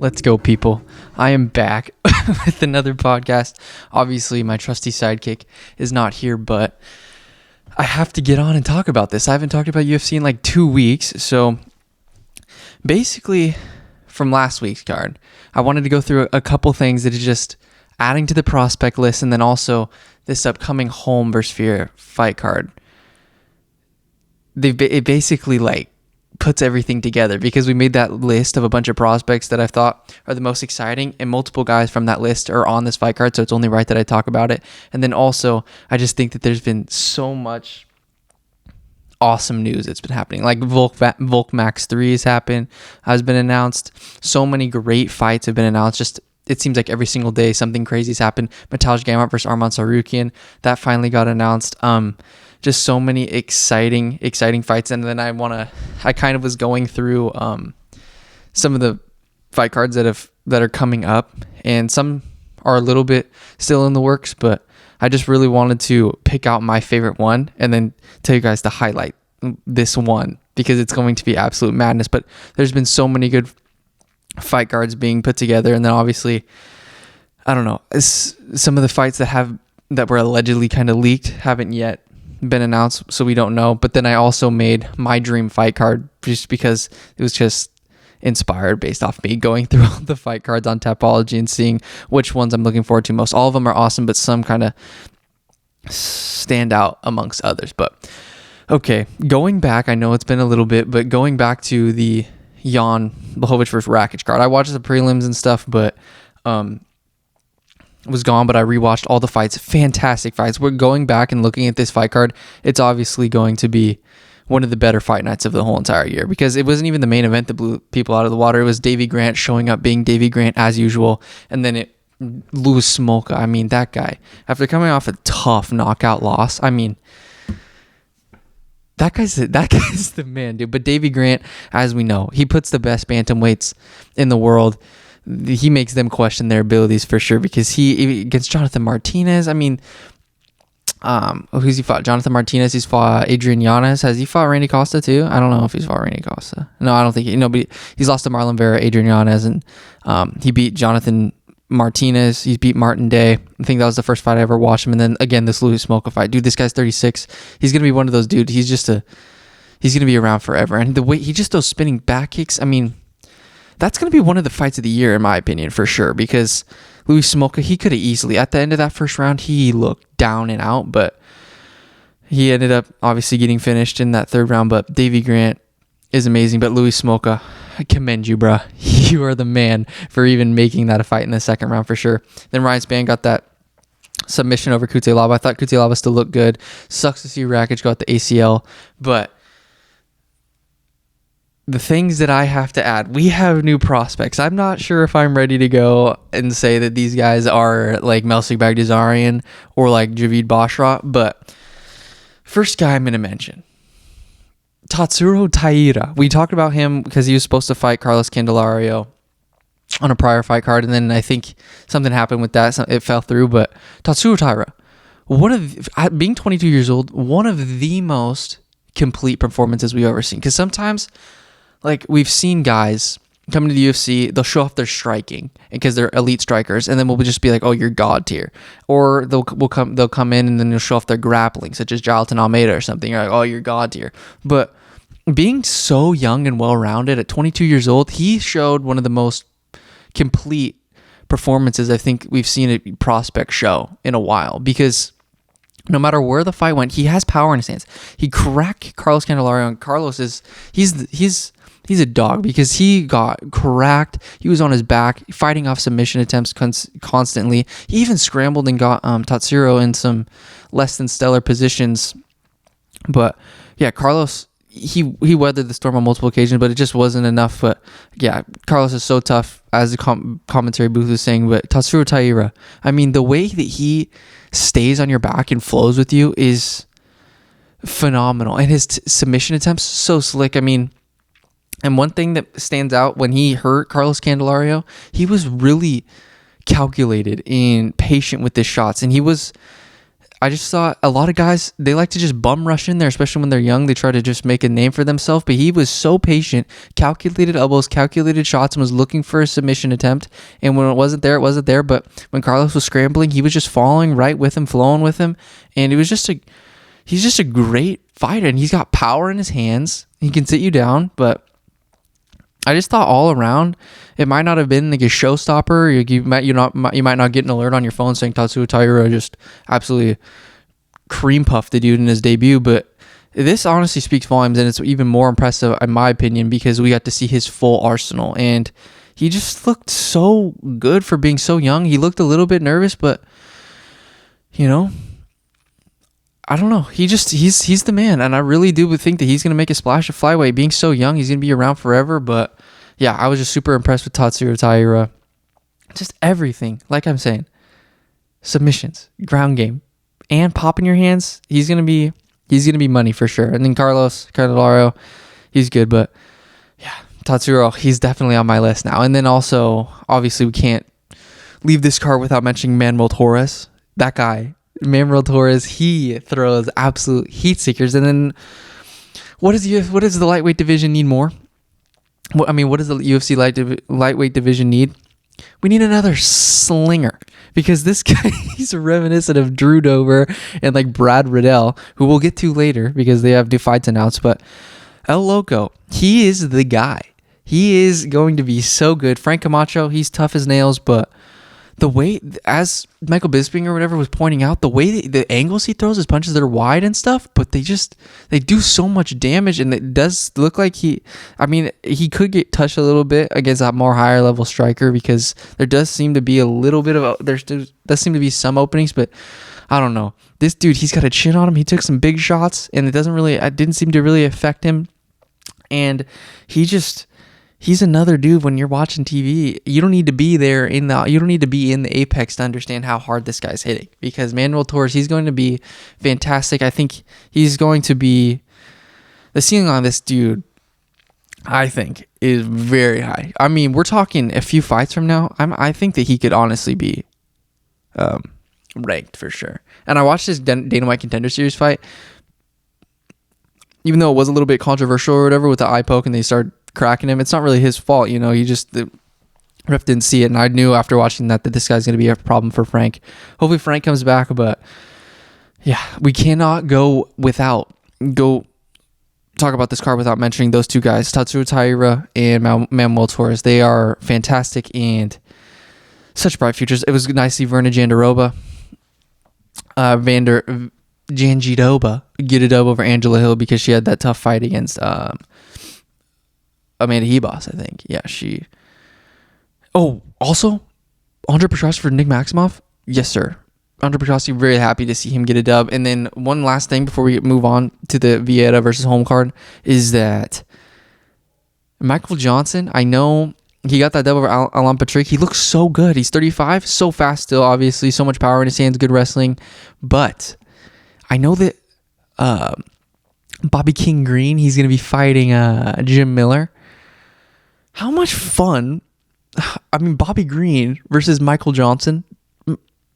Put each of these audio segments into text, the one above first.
Let's go, people. I am back with another podcast. Obviously, my trusty sidekick is not here, but I have to get on and talk about this. I haven't talked about UFC in like 2 weeks. So basically, from last week's card, I wanted to go through a couple things that are just adding to the prospect list, and then also this upcoming Holm versus Vieira fight card. It basically like puts everything together because we made that list of a bunch of prospects that I thought are the most exciting, and multiple guys from that list are on this fight card, so it's only right that I talk about it. And then also, I just think that there's been so much awesome news that's been happening. Like Volk Max 3 has been announced. So many great fights have been announced. Just it seems like every single day something crazy's happened. Metallic Gamart versus Arman Sarukian, that finally got announced. Just so many exciting fights. And then I kind of was going through some of the fight cards that are coming up, and some are a little bit still in the works, but I just really wanted to pick out my favorite one and then tell you guys to highlight this one because it's going to be absolute madness. But there's been so many good fight cards being put together, and then obviously, I don't know, some of the fights that were allegedly kind of leaked haven't yet been announced, so we don't know. But then I also made my dream fight card just because it was just inspired based off me going through all the fight cards on Tapology and seeing which ones I'm looking forward to most. All of them are awesome, but some kind of stand out amongst others. But okay, going back, I know it's been a little bit, but going back to the Jan Blachowicz versus Rakic card, I watched the prelims and stuff, but was gone, but I rewatched all the fights. Fantastic fights. We're going back and looking at this fight card. It's obviously going to be one of the better fight nights of the whole entire year because it wasn't even the main event that blew people out of the water. It was Davy Grant showing up being Davy Grant as usual, and then Louis Smolka. I mean, that guy, after coming off a tough knockout loss, I mean, that guy's the man, dude. But Davy Grant, as we know, he puts the best bantamweights in the world. He makes them question their abilities for sure because he against Jonathan Martinez. I mean, who's he fought? Jonathan Martinez. He's fought Adrian Yanez. Has he fought Randy Costa too? I don't know if he's fought Randy Costa. No, I don't think he. No, but he's lost to Marlon Vera, Adrian Yanez, and he beat Jonathan Martinez. He's beat Martin Day. I think that was the first fight I ever watched him. And then again, this Louis Smolka fight. Dude, this guy's 36. He's gonna be one of those dudes. He's gonna be around forever. And the way he just those spinning back kicks. I mean, that's going to be one of the fights of the year, in my opinion, for sure, because Louis Smolka, he could have easily, at the end of that first round, he looked down and out, but he ended up obviously getting finished in that third round. But Davy Grant is amazing, but Louis Smolka, I commend you, bruh. You are the man for even making that a fight in the second round for sure. Then Ryan Spann got that submission over Kutelaba. I thought Kutelaba still looked good. Sucks to see Rakic got the ACL, but the things that I have to add, we have new prospects. I'm not sure if I'm ready to go and say that these guys are like Melsik Baghdasaryan or like Javid Bashra, but first guy I'm going to mention, Tatsuro Taira. We talked about him because he was supposed to fight Carlos Candelario on a prior fight card, and then I think something happened with that. It fell through, but Tatsuro Taira, being 22 years old, one of the most complete performances we've ever seen. Because sometimes, like, we've seen guys come to the UFC, they'll show off their striking because they're elite strikers, and then we'll just be like, oh, you're god tier. Or they'll come in and then they'll show off their grappling, such as Gelatin Almeida or something. You're like, oh, you're god tier. But being so young and well-rounded at 22 years old, he showed one of the most complete performances I think we've seen a prospect show in a while, because no matter where the fight went, he has power in his hands. He cracked Carlos Candelario, and Carlos he's a dog because he got cracked. He was on his back, fighting off submission attempts constantly. He even scrambled and got Tatsuro in some less than stellar positions. But yeah, Carlos, he weathered the storm on multiple occasions, but it just wasn't enough. But yeah, Carlos is so tough, as the commentary booth was saying. But Tatsuro Taira, I mean, the way that he stays on your back and flows with you is phenomenal. And his submission attempts, so slick. I mean, and one thing that stands out, when he hurt Carlos Candelario, he was really calculated and patient with his shots. And he was, I just saw a lot of guys, they like to just bum rush in there, especially when they're young. They try to just make a name for themselves. But he was so patient, calculated elbows, calculated shots, and was looking for a submission attempt. And when it wasn't there, it wasn't there. But when Carlos was scrambling, he was just following right with him, flowing with him. And it was he's just a great fighter. And he's got power in his hands. He can sit you down. But I just thought all around, it might not have been like a showstopper. You might not get an alert on your phone saying Tatsuro Taira just absolutely cream puffed the dude in his debut. But this honestly speaks volumes, and it's even more impressive in my opinion because we got to see his full arsenal, and he just looked so good for being so young. He looked a little bit nervous, but I don't know. He's the man, and I really do think that he's going to make a splash at flyweight. Being so young, he's going to be around forever. But yeah, I was just super impressed with Tatsuro Taira. Just everything, like I'm saying, submissions, ground game, and pop in your hands. He's going to be money for sure. And then Carlos Candelaro, he's good, but yeah, Tatsuro, he's definitely on my list now. And then also, obviously, we can't leave this card without mentioning Manuel Torres. That guy. Manuel Torres, he throws absolute heat seekers. And then what does the lightweight division need more? What does the UFC lightweight division need? We need another slinger, because this guy, he's reminiscent of Drew Dober and like Brad Riddell, who we'll get to later because they have new fights announced. But El Loco, he is the guy. He is going to be so good. Frank Camacho, he's tough as nails, but the way, as Michael Bisping or whatever was pointing out, the way the angles he throws his punches, they're wide and stuff, but they do so much damage, and it does look like he could get touched a little bit against a more higher level striker, because there does seem to be a little bit of there does seem to be some openings, but I don't know. This dude, he's got a chin on him. He took some big shots, and it didn't seem to really affect him, and he's another dude. When you're watching TV, you don't need to be in the apex to understand how hard this guy's hitting, because Manuel Torres, he's going to be fantastic. I think he's going to be, the ceiling on this dude, I think, is very high. I mean, we're talking a few fights from now. I think that he could honestly be ranked for sure. And I watched this Dana White Contender Series fight, even though it was a little bit controversial or whatever with the eye poke and they started cracking him. It's not really his fault, the ref didn't see it, and I knew after watching that this guy's going to be a problem for Frank. Hopefully Frank comes back, but yeah, we cannot go talk about this card without mentioning those two guys, Tatsuro Taira and Manuel Torres. They are fantastic and such bright futures. It was nice to see Verna Jandiroba get it up over Angela Hill, because she had that tough fight against Amanda Hebos, I think. Yeah, she... Oh, also, Andre Petrosky for Nick Maximoff? Yes, sir. Andre Petrosky, very happy to see him get a dub. And then one last thing before we move on to the Vieira versus Holm card is that Michael Johnson, I know he got that dub over Alan Patrick. He looks so good. He's 35, so fast still, obviously. So much power in his hands, good wrestling. But I know that Bobby King Green, he's going to be fighting Jim Miller. How much fun? I mean, Bobby Green versus Michael Johnson.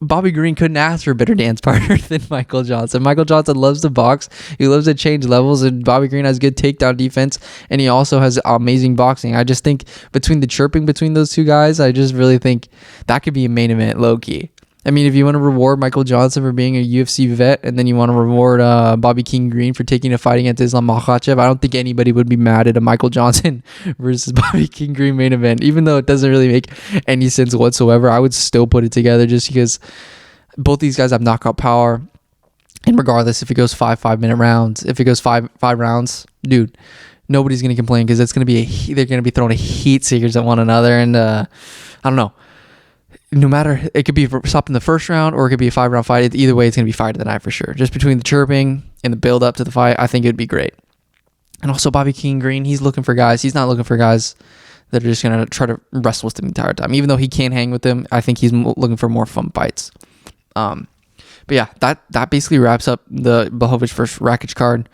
Bobby Green couldn't ask for a better dance partner than Michael Johnson. Michael Johnson loves to box. He loves to change levels, and Bobby Green has good takedown defense, and he also has amazing boxing. I just think between the chirping between those two guys, I just really think that could be a main event low-key. I mean, if you want to reward Michael Johnson for being a UFC vet, and then you want to reward Bobby King Green for taking a fight against Islam Makhachev, I don't think anybody would be mad at a Michael Johnson versus Bobby King Green main event. Even though it doesn't really make any sense whatsoever, I would still put it together just because both these guys have knockout power. And regardless if it goes 5-minute rounds, if it goes five rounds, dude, nobody's going to complain, because it's going to be they're going to be throwing a heat seekers at one another. And I don't know. No matter, it could be stopped in the first round or it could be a 5-round fight. Either way, it's going to be fight of the night for sure. Just between the chirping and the build up to the fight, I think it would be great. And also Bobby King Green, he's looking for guys. He's not looking for guys that are just going to try to wrestle with him the entire time. Even though he can hang with them, I think he's looking for more fun fights. But yeah, that basically wraps up the Blachowicz versus Rakic card.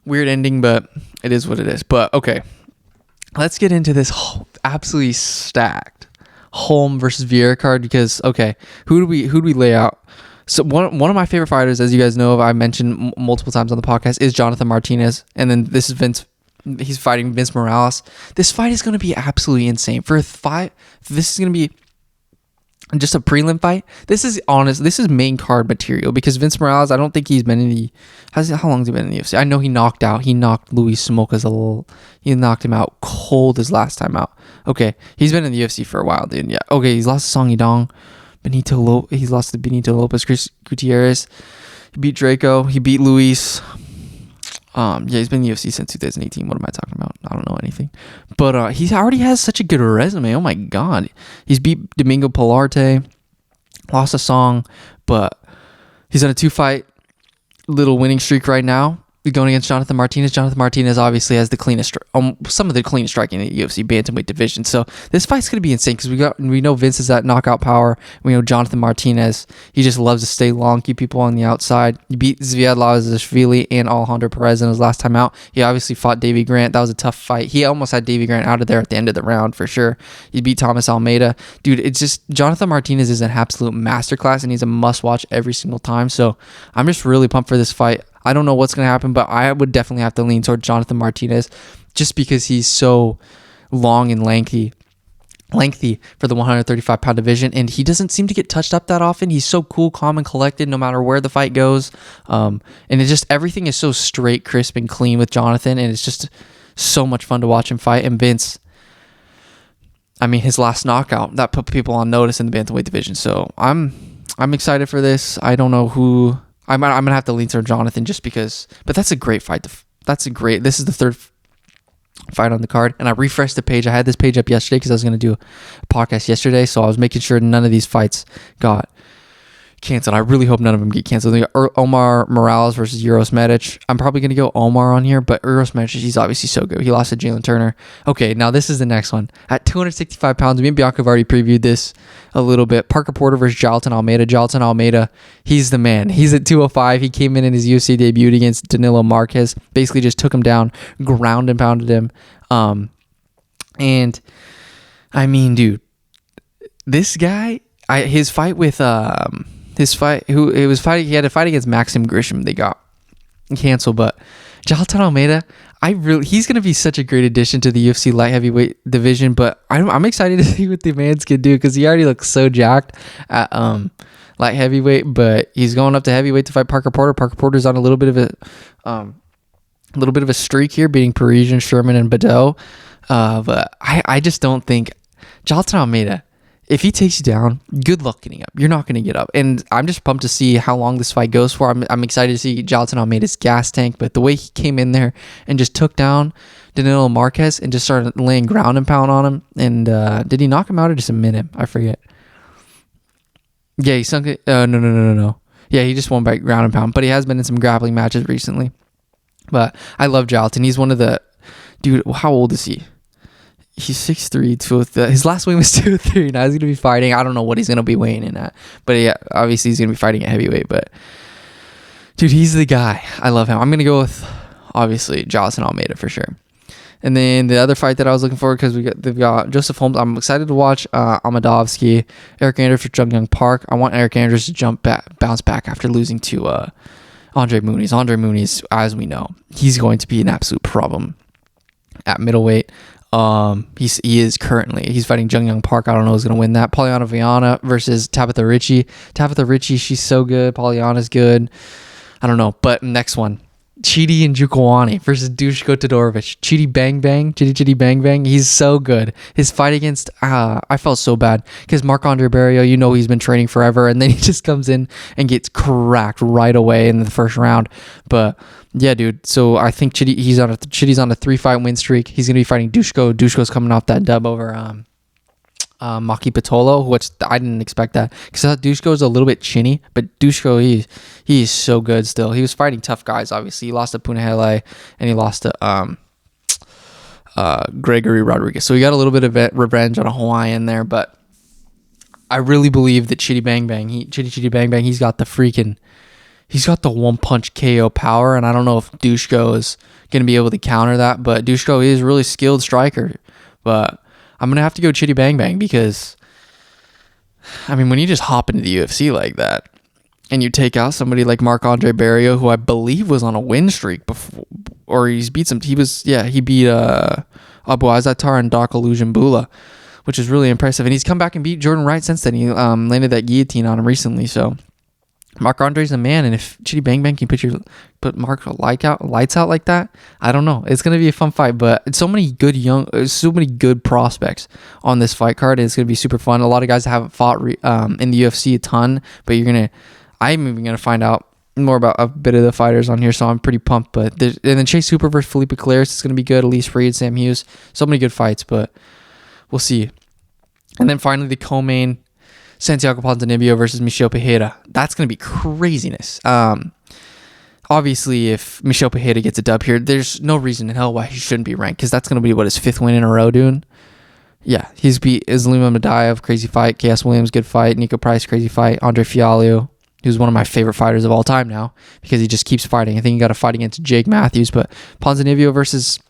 Weird ending, but it is what it is. But okay, let's get into this absolutely stacked Holm versus Vieira card, because okay, who do we lay out? So one of my favorite fighters, as you guys know, I mentioned multiple times on the podcast, is Jonathan Martinez, and then this is Vince. He's fighting Vince Morales. This fight is going to be absolutely insane. For a fight, this is going to be just a prelim fight. This is honest. This is main card material because Vince Morales, I don't think he's been in the. How long has he been in the UFC? I know he knocked Luis Smolka's he knocked him out cold his last time out. Okay, he's been in the UFC for a while, dude. Yeah. Okay, he's lost to Song Yadong. He's lost to Benito Lopez Gutierrez. He beat Draco. He beat Luis. He's been in the UFC since 2018. What am I talking about? I don't know anything. But he already has such a good resume. Oh my god. He's beat Domingo Pilarte, lost a Song, but he's on a 2-fight little winning streak right now. Going against Jonathan Martinez. Jonathan Martinez obviously has the cleanest, some of the cleanest striking in the UFC bantamweight division. So this fight's gonna be insane because we know Vince has that knockout power. We know Jonathan Martinez. He just loves to stay long, keep people on the outside. He beat Zviad and Alejandro Perez in his last time out. He obviously fought Davey Grant. That was a tough fight. He almost had Davey Grant out of there at the end of the round for sure. He beat Thomas Almeida. Dude, it's just Jonathan Martinez is an absolute masterclass and he's a must watch every single time. So I'm just really pumped for this fight. I don't know what's going to happen, but I would definitely have to lean toward Jonathan Martinez just because he's so long and lengthy for the 135-pound division, and he doesn't seem to get touched up that often. He's so cool, calm, and collected no matter where the fight goes, and it's just everything is so straight, crisp, and clean with Jonathan, and it's just so much fun to watch him fight. And Vince, I mean, his last knockout, that put people on notice in the bantamweight division, so I'm excited for this. I don't know who... I'm gonna have to lean toward Jonathan just because, but that's a great fight. This is the third fight on the card, and I refreshed the page. I had this page up yesterday because I was gonna do a podcast yesterday, so I was making sure none of these fights got canceled. I really hope none of them get canceled. We got Omar Morales versus Uros Medic. I'm probably going to go Omar on here, but Uros Medic, he's obviously so good. He lost to Jalen Turner. Okay, now this is the next one. At 265 pounds, me and Bianca have already previewed this a little bit. Parker Porter versus Gelatin Almeida. Gelatin Almeida, he's the man. He's at 205. He came in his UFC debut against Danilo Marquez. Basically just took him down, ground and pounded him. And, I mean, dude, this guy, he had to fight against Maxim Grisham. They got canceled, but Gelatin Almeida, he's going to be such a great addition to the UFC light heavyweight division, but I'm excited to see what the man's can do because he already looks so jacked at light heavyweight, but he's going up to heavyweight to fight Parker Porter. Parker Porter's on a little bit of a streak here, beating Parisian, Sherman, and Badeau. But I just don't think Gelatin Almeida, if he takes you down, good luck getting up. You're not going to get up. And I'm just pumped to see how long this fight goes for. I'm excited to see Gelatin Almeida's gas tank, but the way he came in there and just took down Danilo Marquez and just started laying ground and pound on him. And did he knock him out or just submit him? I forget. Yeah, he sunk it. No. Yeah, he just won by ground and pound, but he has been in some grappling matches recently. But I love Gelatin. He's one of the... Dude, how old is he? He's 6'3", 203. His last weight was 203. Now he's going to be fighting. I don't know what he's going to be weighing in at. But yeah, obviously he's going to be fighting at heavyweight. But, dude, he's the guy. I love him. I'm going to go with, obviously, Gelatin Almeida for sure. And then the other fight that I was looking for, because they've got Joseph Holmes. I'm excited to watch Amadovsky, Eric Andrews for Jung Young Park. I want Eric Andrews to bounce back after losing to Andre Muniz. Andre Muniz, as we know, he's going to be an absolute problem at middleweight. He's fighting Jung Young Park. I don't know who's gonna win that. Polyana Viana versus Tabitha Ricci. Tabitha Ricci, she's so good. Polyana's good. I don't know. But next one, Chidi and Jukwani versus Dushko Todorovic. Chidi Bang Bang. He's so good. His fight against I felt so bad because Marc-Andre Barrio, he's been training forever, and then he just comes in and gets cracked right away in the first round. But yeah, dude. So I think Chidi's on a 3-fight win streak. He's gonna be fighting Dushko. Dushko's coming off that dub over Maki Pitolo, which I didn't expect that because I thought Dushko was a little bit chinny, but Dushko, he is so good still. He was fighting tough guys, obviously. He lost to Punahele and he lost to Gregory Rodriguez. So he got a little bit of revenge on a Hawaiian there, but I really believe that Chidi Bang Bang, he's got the one-punch KO power, and I don't know if Dushko is going to be able to counter that, but Dushko is a really skilled striker. But I'm going to have to go Chidi Bang Bang because, I mean, when you just hop into the UFC like that, and you take out somebody like Marc-Andre Barrio, who I believe was on a win streak before, or he beat he beat Abu Azatar and Doc Illusion Bula, which is really impressive. And he's come back and beat Jordan Wright since then. He landed that guillotine on him recently. So Marc-Andre's a man, and if Chitty Bang Bang can put Mark lights out like that, I don't know. It's gonna be a fun fight, but it's so many good prospects on this fight card, and it's gonna be super fun. A lot of guys that haven't fought in the UFC a ton, but I'm even gonna find out more about a bit of the fighters on here, so I'm pretty pumped. But and then Chase Hooper versus Felipe Colares is gonna be good. Elise Reed, Sam Hughes, so many good fights, but we'll see. And then finally the co-main, Santiago Ponzinibbio versus Michel Pereira. That's going to be craziness. Obviously, if Michel Pereira gets a dub here, there's no reason in hell why he shouldn't be ranked, because that's going to be, his 5th win in a row, dude? Yeah, he's beat Islima Madaev, crazy fight. Chaos Williams, good fight. Nico Price, crazy fight. Andre Fialho, who's one of my favorite fighters of all time now, because he just keeps fighting. I think he got a fight against Jake Matthews, but Ponzinibbio versus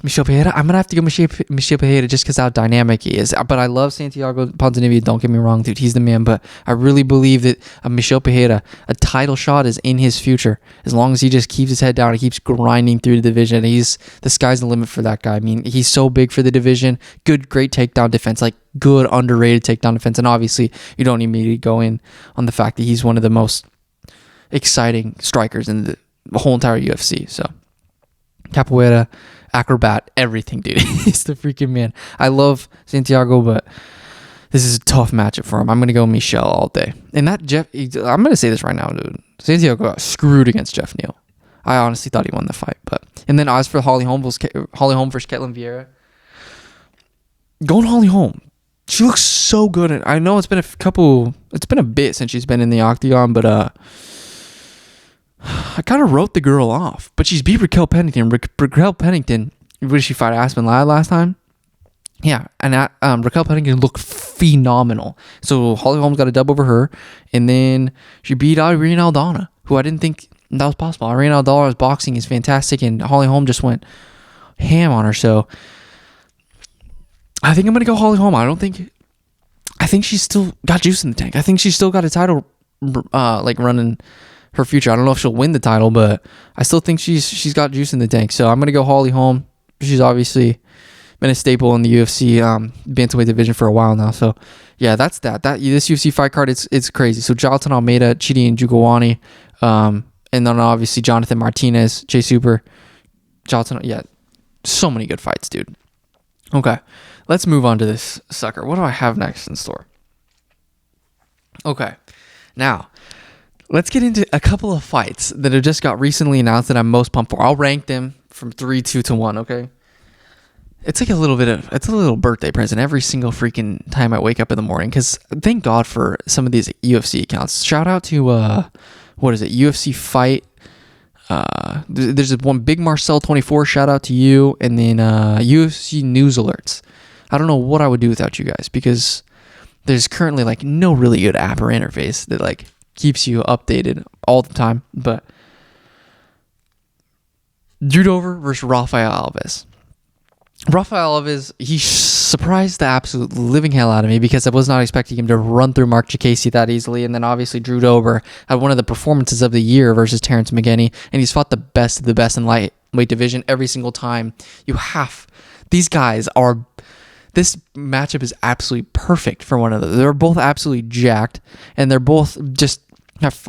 Michel Pereira, I'm going to have to go Michel Pereira just because how dynamic he is. But I love Santiago Ponzinibbio, don't get me wrong, dude. He's the man. But I really believe that Michel Pereira, a title shot is in his future. As long as he just keeps his head down and keeps grinding through the division. The sky's the limit for that guy. I mean, he's so big for the division. Great takedown defense. Like, good, underrated takedown defense. And obviously, you don't need me to go in on the fact that he's one of the most exciting strikers in the whole entire UFC. So, capoeira, acrobat, everything, dude. He's the freaking man. I love Santiago, but this is a tough matchup for him. I'm gonna go Michel all day. And that I'm gonna say this right now, dude. Santiago got screwed against Jeff Neal. I honestly thought he won the fight, and then as for Holly Holm versus Kellan Vieira, going Holly Holm. She looks so good. And I know it's been a bit since she's been in the octagon, but I kind of wrote the girl off, but she's beat Raquel Pennington. Raquel Pennington, what did she fight Aspen Ladd last time? Yeah, and Raquel Pennington looked phenomenal. So Holly Holm's got a dub over her, and then she beat Irene Aldana, who I didn't think that was possible. Irene Aldana's boxing is fantastic, and Holly Holm just went ham on her. So I think I'm gonna go Holly Holm. I think she's still got juice in the tank. I think she's still got a title running her future. I don't know if she'll win the title, but I still think she's got juice in the tank. So I'm gonna go Holly Holm. She's obviously been a staple in the UFC bantamweight division for a while now. So yeah, that's that. This UFC fight card, it's crazy. So Gelatin, Almeida, Chidi and Jugawani, and then obviously Jonathan Martinez, Chase Hooper, Gelatin. Yeah, so many good fights, dude. Okay, let's move on to this sucker. What do I have next in store? Okay, now let's get into a couple of fights that have just got recently announced that I'm most pumped for. I'll rank them from 3, 2 to 1, okay? It's like a little birthday present every single freaking time I wake up in the morning, because thank God for some of these UFC accounts. Shout out to, UFC Fight. There's one, Big Marcel 24, shout out to you, and then UFC News Alerts. I don't know what I would do without you guys, because there's currently like no really good app or interface that like keeps you updated all the time. But Drew Dober versus Rafael Alves. Rafael Alves, he surprised the absolute living hell out of me, because I was not expecting him to run through Mark Chikasi that easily. And then obviously Drew Dober had one of the performances of the year versus Terrence McKinney, and he's fought the best of the best in lightweight division every single time. This matchup is absolutely perfect for one another. They're both absolutely jacked, and they're both just have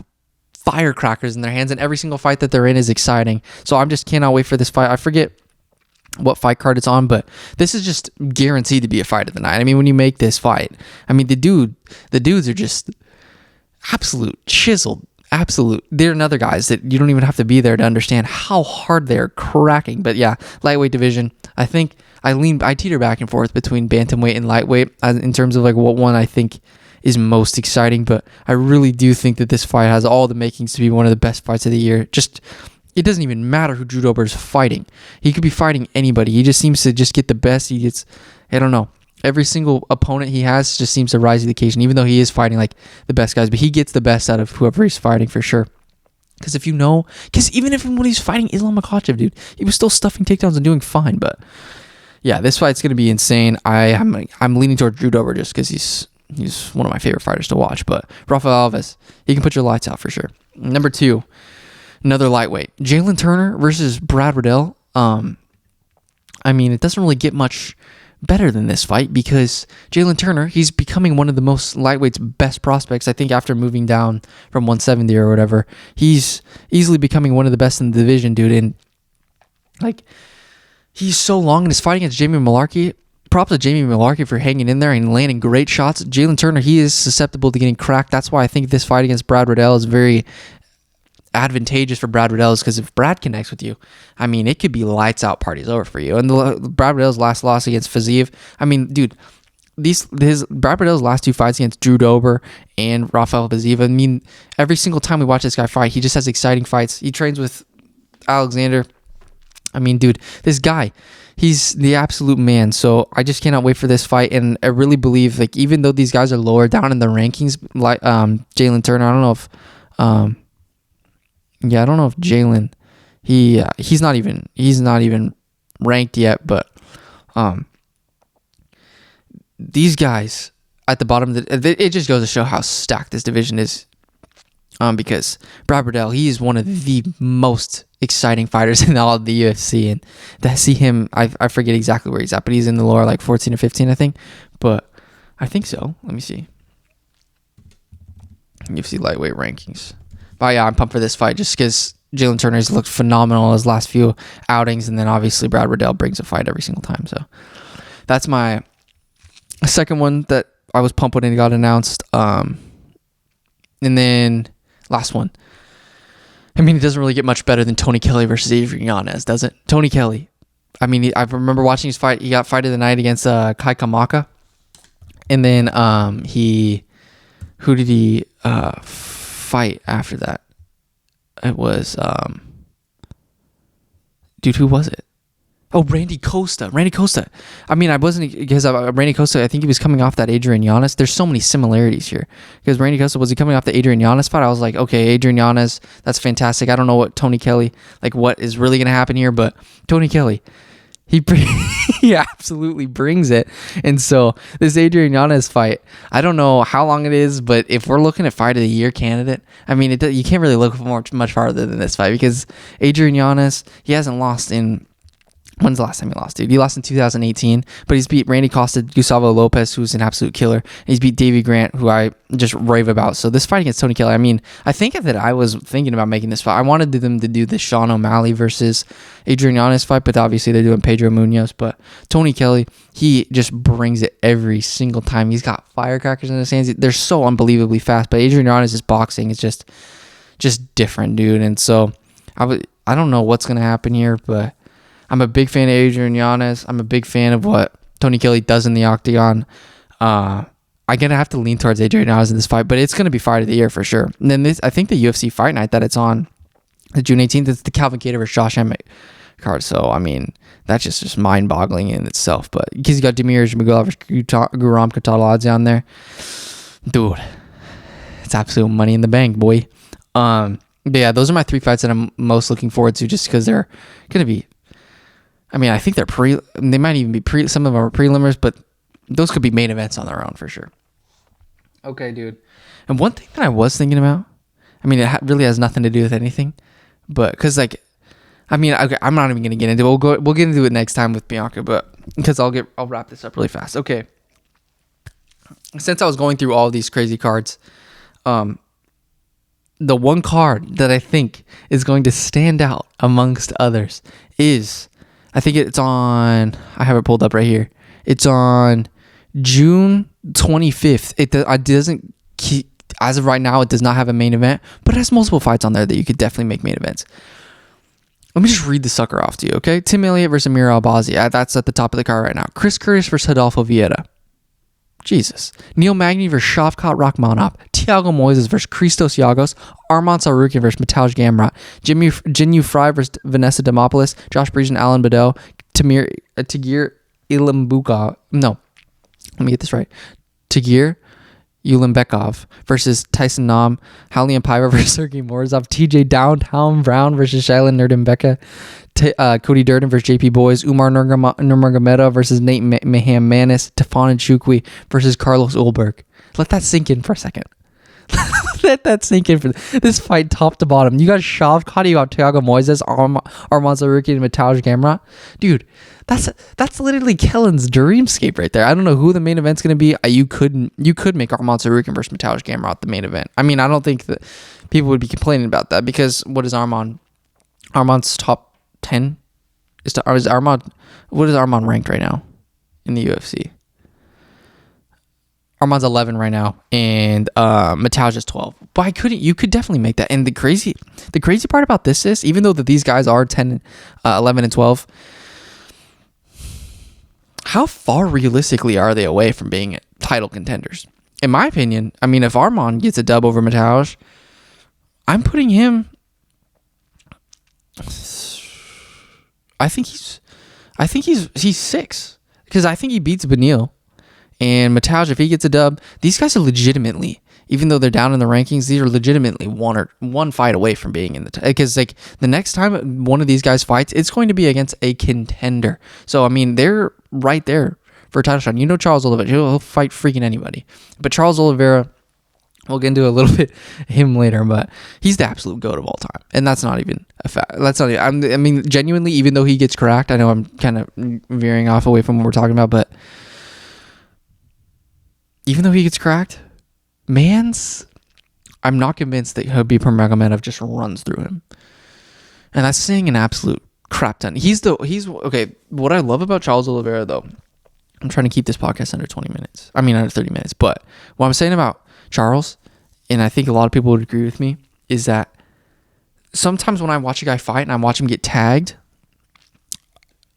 firecrackers in their hands, and every single fight that they're in is exciting. So I just cannot wait for this fight. I forget what fight card it's on, but this is just guaranteed to be a fight of the night. I mean, when you make this fight, I mean, the dudes are just absolute chiseled. Absolute. They're another guys that you don't even have to be there to understand how hard they're cracking. But yeah, lightweight division, I think I teeter back and forth between bantamweight and lightweight in terms of like what one I think is most exciting. But I really do think that this fight has all the makings to be one of the best fights of the year. Just, it doesn't even matter who Drew Dober is fighting. He could be fighting anybody. He just seems to just get the best. I don't know. Every single opponent he has just seems to rise to the occasion, even though he is fighting like the best guys. But he gets the best out of whoever he's fighting for sure. Because even if when he's fighting Islam Makhachev, dude, he was still stuffing takedowns and doing fine. But yeah, this fight's going to be insane. I'm leaning toward Drew Dober just because he's one of my favorite fighters to watch. But Rafael Alves, he can put your lights out for sure. Number 2, another lightweight, Jalen Turner versus Brad Riddell. I mean, it doesn't really get much better than this fight because Jalen Turner, he's becoming one of the most lightweight's best prospects. I think after moving down from 170 or whatever, he's easily becoming one of the best in the division, dude. And like, he's so long in his fight against Jamie Malarkey. Props to Jamie Malarkey for hanging in there and landing great shots. Jalen Turner, he is susceptible to getting cracked. That's why I think this fight against Brad Riddell is very advantageous for Brad Riddell, because if Brad connects with you, I mean, it could be lights out, parties over for you. And Brad Riddell's last loss against Fiziev, I mean, dude, Brad Riddell's last 2 fights against Drew Dober and Rafael Fiziev, I mean, every single time we watch this guy fight, he just has exciting fights. He trains with Alexander. I mean, dude, this guy, he's the absolute man. So I just cannot wait for this fight. And I really believe, like, even though these guys are lower down in the rankings, like Jalen Turner, I don't know if I don't know if Jalen, he's not even ranked yet, but these guys at the bottom of it just goes to show how stacked this division is. Because Brad Riddell, he is one of the most exciting fighters in all of the UFC, and to see him, I forget exactly where he's at, but he's in the lower like 14 or 15, I think. But I think so. Let me see. UFC lightweight rankings. But yeah, I'm pumped for this fight just because Jalen Turner has looked phenomenal in his last few outings, and then obviously Brad Riddell brings a fight every single time. So that's my second one that I was pumped when it got announced. And then last one. I mean, it doesn't really get much better than Tony Kelly versus Adrian Yanez, does it? Tony Kelly. I mean, I remember watching his fight. He got fight of the night against Kai Kamaka. And then who did he fight after that? It was dude, who was it? Oh, Randy Costa. I mean, I wasn't, because Randy Costa, I think he was coming off that Adrian Yanez. There's so many similarities here. Because Randy Costa, was he coming off the Adrian Yanez fight? I was like, okay, Adrian Yanez, that's fantastic. I don't know what Tony Kelly, like what is really going to happen here, but Tony Kelly, he absolutely brings it. And so this Adrian Yanez fight, I don't know how long it is, but if we're looking at fight of the year candidate, I mean, you can't really look much farther than this fight, because Adrian Yanez, he hasn't lost in, when's the last time he lost, dude? He lost in 2018, but he's beat Randy Costa, Gustavo Lopez, who's an absolute killer. And he's beat Davey Grant, who I just rave about. So this fight against Tony Kelly, I mean, I think that I was thinking about making this fight. I wanted them to do the Sean O'Malley versus Adrian Yanez fight, but obviously they're doing Pedro Munoz. But Tony Kelly, he just brings it every single time. He's got firecrackers in his hands. They're so unbelievably fast. But Adrian Yanez's boxing is just different, dude. And so I don't know what's gonna happen here, but I'm a big fan of Adrian Yanez. I'm a big fan of what Tony Kelly does in the octagon. I'm going to have to lean towards Adrian Yanez in this fight, but it's going to be fight of the year for sure. And then I think the UFC fight night that it's on, the June 18th, it's the Calvin Kattar versus Josh Emmett card. So, I mean, that's just mind-boggling in itself. But because you got Demir Magula versus Guram Kutadladze on there. Dude, it's absolute money in the bank, boy. But yeah, those are my 3 fights that I'm most looking forward to, just because they're going to be, I mean, I think they might even be some of them are preliminars, but those could be main events on their own for sure. Okay, dude. And one thing that I was thinking about, I mean, it really has nothing to do with anything, but because like, I mean, I'm not even gonna get into it. We'll get into it next time with Bianca, but because I'll wrap this up really fast. Okay. Since I was going through all these crazy cards, the one card that I think is going to stand out amongst others is, I think it's on, I have it pulled up right here. It's on June 25th. It doesn't keep, as of right now, it does not have a main event, but it has multiple fights on there that you could definitely make main events. Let me just read the sucker off to you, okay? Tim Elliott versus Amir Albazi. That's at the top of the card right now. Chris Curtis versus Adolfo Vieira. Jesus. Neil Magny versus Shavkat Rakhmonov. Thiago Moises versus Christos Yagos. Arman Sarukian versus Mateusz Gamrot. Jinyu Fry versus Vanessa Demopoulos. Josh Breeze and Alan Bedell. Tagir Ilambukov. No. Let me get this right. Tagir Ulanbekov versus Tyson Nam. Halian Paiva versus Sergey Morozov. TJ Downtown Brown versus Shailen Nerdembeka. Cody Durden versus JP Boys, Umar Nurmagomedov versus Nate Maham Manis, Tefon Chukwi versus Carlos Ulberg. Let that sink in for a second. Let that sink in for this fight, top to bottom. You got Shavkat, you got Thiago Moises, Arman Zaruki, and Mateusz Gamrot. Dude, that's literally Kellan's dreamscape right there. I don't know who the main event's going to be. You could make Arman Zaruki versus Mateusz Gamrot the main event. I mean, I don't think that people would be complaining about that, because what is Arman? Arman's top 10? What is Arman ranked right now in the UFC? Arman's 11 right now, and Mateusz is 12. But you could definitely make that. And the crazy part about this is, even though that these guys are 10, 11, and 12, how far realistically are they away from being title contenders? In my opinion, I mean, if Arman gets a dub over Mateusz, I'm putting him. I think he's 6, because I think he beats Beneil. And Mateusz, if he gets a dub, these guys are legitimately, even though they're down in the rankings, these are legitimately one fight away from being in the because like the next time one of these guys fights, it's going to be against a contender. So I mean, they're right there for a title shot. You know, Charles Oliveira, he'll fight freaking anybody. But Charles Oliveira, we'll get into a little bit him later, but he's the absolute GOAT of all time, and that's not even a fact. That's not. I mean, genuinely, even though he gets cracked, I know I'm kind of veering off away from what we're talking about, but even though he gets cracked, I'm not convinced that Khabib Nurmagomedov just runs through him, and that's saying an absolute crap ton. He's okay. What I love about Charles Oliveira, though, I'm trying to keep this podcast under 20 minutes. I mean, under 30 minutes. But what I'm saying about Charles, and I think a lot of people would agree with me, is that sometimes when I watch a guy fight and I watch him get tagged,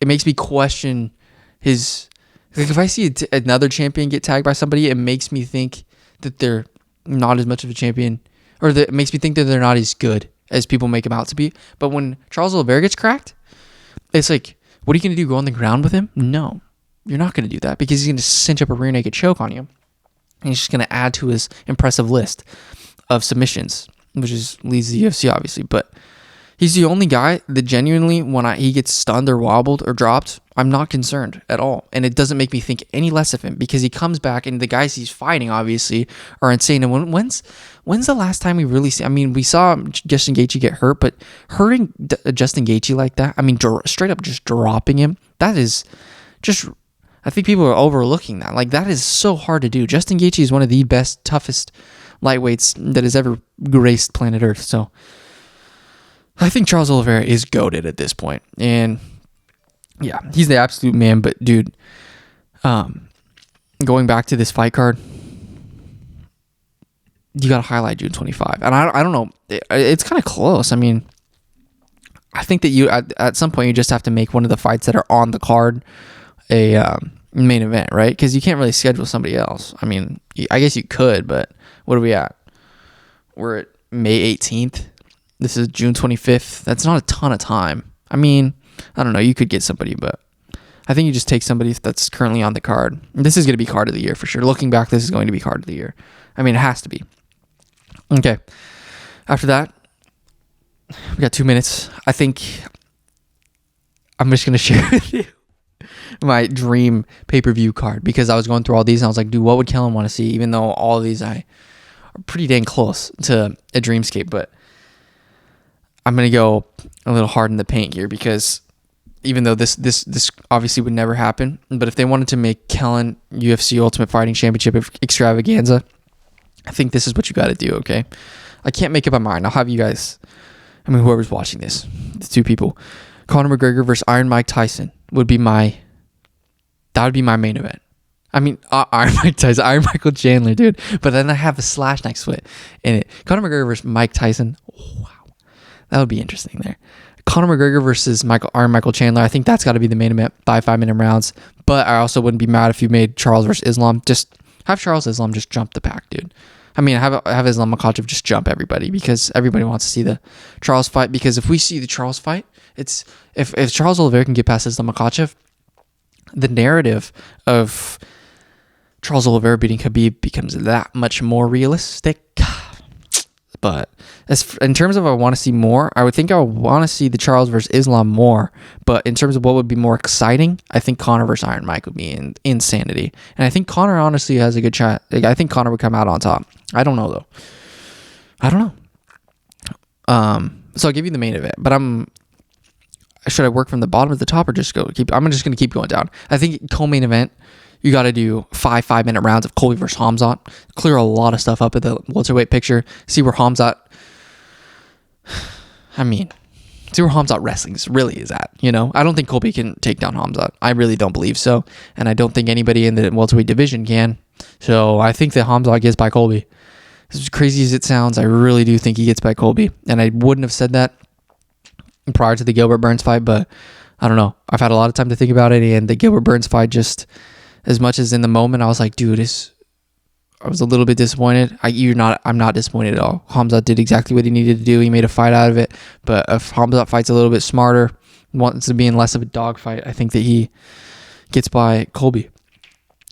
it makes me question his. Like if I see another champion get tagged by somebody, it makes me think that they're not as much of a champion, or that it makes me think that they're not as good as people make him out to be. But when Charles Oliveira gets cracked, it's like, what are you going to do? Go on the ground with him? No, you're not going to do that, because he's going to cinch up a rear naked choke on you, and he's just going to add to his impressive list of submissions, which leads to the UFC, obviously. But he's the only guy that genuinely, when he gets stunned or wobbled or dropped, I'm not concerned at all. And it doesn't make me think any less of him, because he comes back, and the guys he's fighting, obviously, are insane. And when's the last time we really see... I mean, we saw Justin Gaethje get hurt, but hurting Justin Gaethje like that, I mean, straight up just dropping him, that is just... I think people are overlooking that. Like, that is so hard to do. Justin Gaethje is one of the best, toughest lightweights that has ever graced planet Earth. So I think Charles Oliveira is goated at this point. And yeah, he's the absolute man. But dude, going back to this fight card, you got to highlight June 25. And I don't know. It's kind of close. I mean, I think that you at some point you just have to make one of the fights that are on the card a main event, right? Because you can't really schedule somebody else. I mean, I guess you could, but what are we at? We're at May 18th. This is June 25th. That's not a ton of time. I mean, I don't know. You could get somebody, but I think you just take somebody that's currently on the card. This is going to be card of the year for sure. Looking back, this is going to be card of the year. I mean, it has to be. Okay. After that, we got 2 minutes. I think I'm just going to share with you my dream pay-per-view card, because I was going through all these and I was like, dude, what would Kellan want to see? Even though all of these are pretty dang close to a dreamscape, but I'm going to go a little hard in the paint here, because even though this obviously would never happen, but if they wanted to make Kellan UFC Ultimate Fighting Championship extravaganza, I think this is what you got to do, okay? I can't make up my mind. I'll have you guys, I mean, whoever's watching this, the two people, Conor McGregor versus Iron Mike Tyson would be my main event. I mean, Iron Mike Tyson, Iron Michael Chandler, dude. But then I have a slash next to it in it. Conor McGregor versus Mike Tyson. Wow. That would be interesting there. Conor McGregor versus Iron Michael Chandler. I think that's got to be the main event by 5-minute rounds. But I also wouldn't be mad if you made Charles versus Islam. Just have Charles Islam just jump the pack, dude. I mean, have Islam Makhachev just jump everybody, because everybody wants to see the Charles fight. Because if we see the Charles fight, it's if Charles Oliveira can get past Islam Makhachev, the narrative of Charles Oliveira beating Khabib becomes that much more realistic. But in terms of I want to see more, I would think I would want to see the Charles versus Islam more. But in terms of what would be more exciting, I think Conor versus Iron Mike would be insanity. And I think Conor honestly has a good shot. Like, I think Conor would come out on top. I don't know though. I don't know. So I'll give you the main event, but should I work from the bottom to the top or just I'm just going to keep going down. I think co-main event, you got to do 5-minute rounds of Colby versus Hamzat. Clear a lot of stuff up at the welterweight picture. See where Hamzat wrestling really is at, you know? I don't think Colby can take down Hamzat. I really don't believe so. And I don't think anybody in the welterweight division can. So I think that Hamzat gets by Colby. As crazy as it sounds, I really do think he gets by Colby. And I wouldn't have said that prior to the Gilbert Burns fight, but I don't know. I've had a lot of time to think about it, and the Gilbert Burns fight, just as much as in the moment I was like, dude, I was a little bit disappointed. I'm not disappointed at all. Hamzat did exactly what he needed to do. He made a fight out of it. But if Hamzat fights a little bit smarter, wants to be in less of a dogfight, I think that he gets by Colby.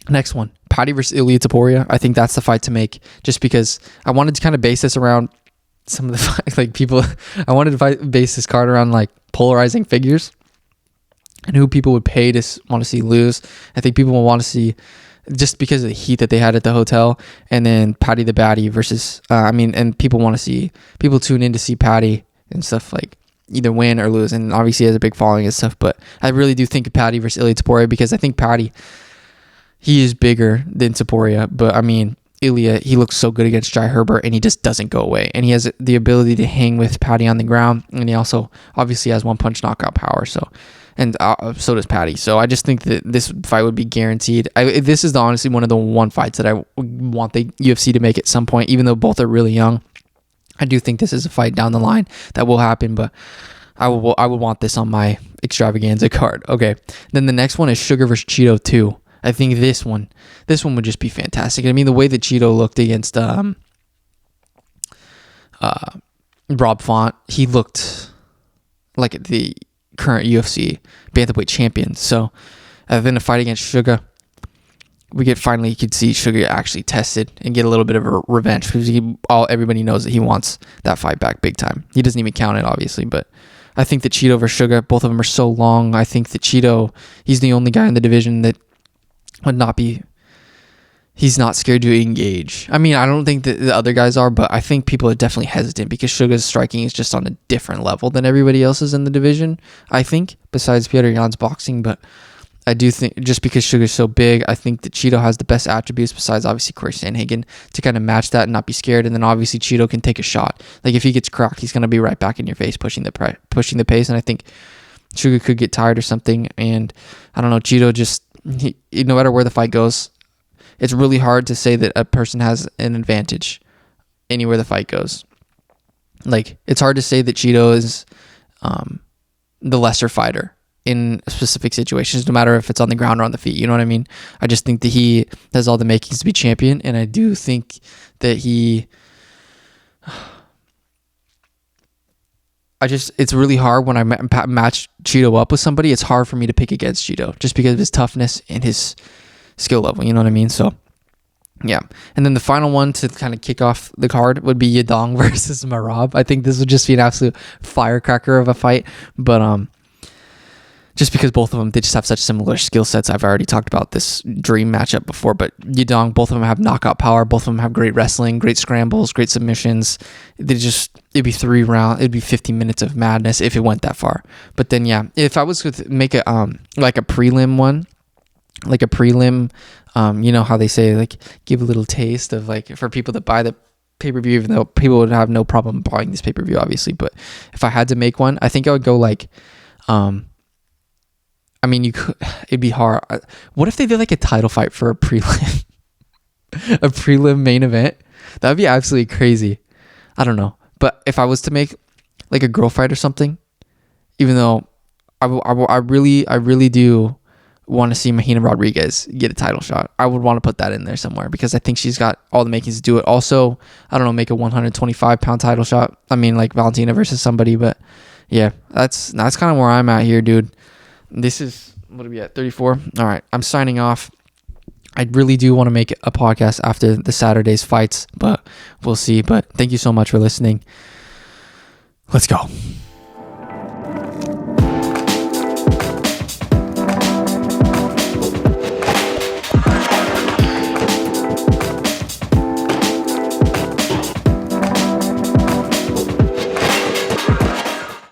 Next one, Paddy versus Ilia Topuria. I think that's the fight to make, just because I wanted to kind of base this around some of the like people. I wanted to base this card around like polarizing figures and who people would pay to want to see lose. I think people will want to see, just because of the heat that they had at the hotel, and then Paddy the Baddy versus and people tune in to see Paddy and stuff, like either win or lose, and obviously he has a big following and stuff. But I really do think Paddy versus Ilia Topuria, because I think Paddy, he is bigger than Topuria, but I mean, Ilia, he looks so good against Jai Herbert, and he just doesn't go away. And he has the ability to hang with Paddy on the ground, and he also obviously has one-punch knockout power. So does Paddy. So I just think that this fight would be guaranteed. This is honestly one of the one fights that I want the UFC to make at some point, even though both are really young. I do think this is a fight down the line that will happen, but I would want this on my extravaganza card. Okay, then the next one is Sugar versus Cheeto 2. I think this one would just be fantastic. I mean, the way that Cheeto looked against Rob Font, he looked like the current UFC bantamweight champion. So then a fight against Sugar, you could see Sugar actually tested and get a little bit of a revenge, because everybody knows that he wants that fight back big time. He doesn't even count it, obviously, but I think that Cheeto versus Sugar, both of them are so long. I think that Cheeto, he's the only guy in the division that he's not scared to engage. I mean, I don't think that the other guys are, but I think people are definitely hesitant because Sugar's striking is just on a different level than everybody else's in the division, I think, besides Petr Yan's boxing. But I do think, just because Sugar's so big, I think that Cheeto has the best attributes, besides obviously Corey Sandhagen, to kind of match that and not be scared. And then obviously Cheeto can take a shot. Like, if he gets cracked, he's going to be right back in your face, pushing the pace. And I think Sugar could get tired or something. And I don't know, Cheeto just, no matter where the fight goes, it's really hard to say that a person has an advantage anywhere the fight goes. Like, it's hard to say that Cheeto is the lesser fighter in specific situations, no matter if it's on the ground or on the feet. You know what I mean? I just think that he has all the makings to be champion, and I do think that it's really hard when I match Cheeto up with somebody. It's hard for me to pick against Cheeto, just because of his toughness and his skill level. You know what I mean? So, yeah. And then the final one to kind of kick off the card would be Yadong versus Marab. I think this would just be an absolute firecracker of a fight. But just because both of them, they just have such similar skill sets. I've already talked about this dream matchup before, but Yadong, both of them have knockout power. Both of them have great wrestling, great scrambles, great submissions. It'd be 3 rounds. It'd be 15 minutes of madness if it went that far. But then, yeah, if I was to make a like a prelim one, like a prelim, you know how they say, like, give a little taste of, like, for people that buy the pay-per-view, even though people would have no problem buying this pay-per-view, obviously. But if I had to make one, I think I would go like, I mean, it'd be hard. What if they did like a title fight for a prelim, a prelim main event? That would be absolutely crazy. I don't know. But if I was to make like a girl fight or something, even though I really do want to see Mahina Rodriguez get a title shot, I would want to put that in there somewhere, because I think she's got all the makings to do it. Also, I don't know, make a 125-pound title shot. I mean, like Valentina versus somebody. But yeah, that's kind of where I'm at here, dude. This is, what are we at, 34? All right, I'm signing off. I really do want to make a podcast after the Saturday's fights, but we'll see. But thank you so much for listening. Let's go.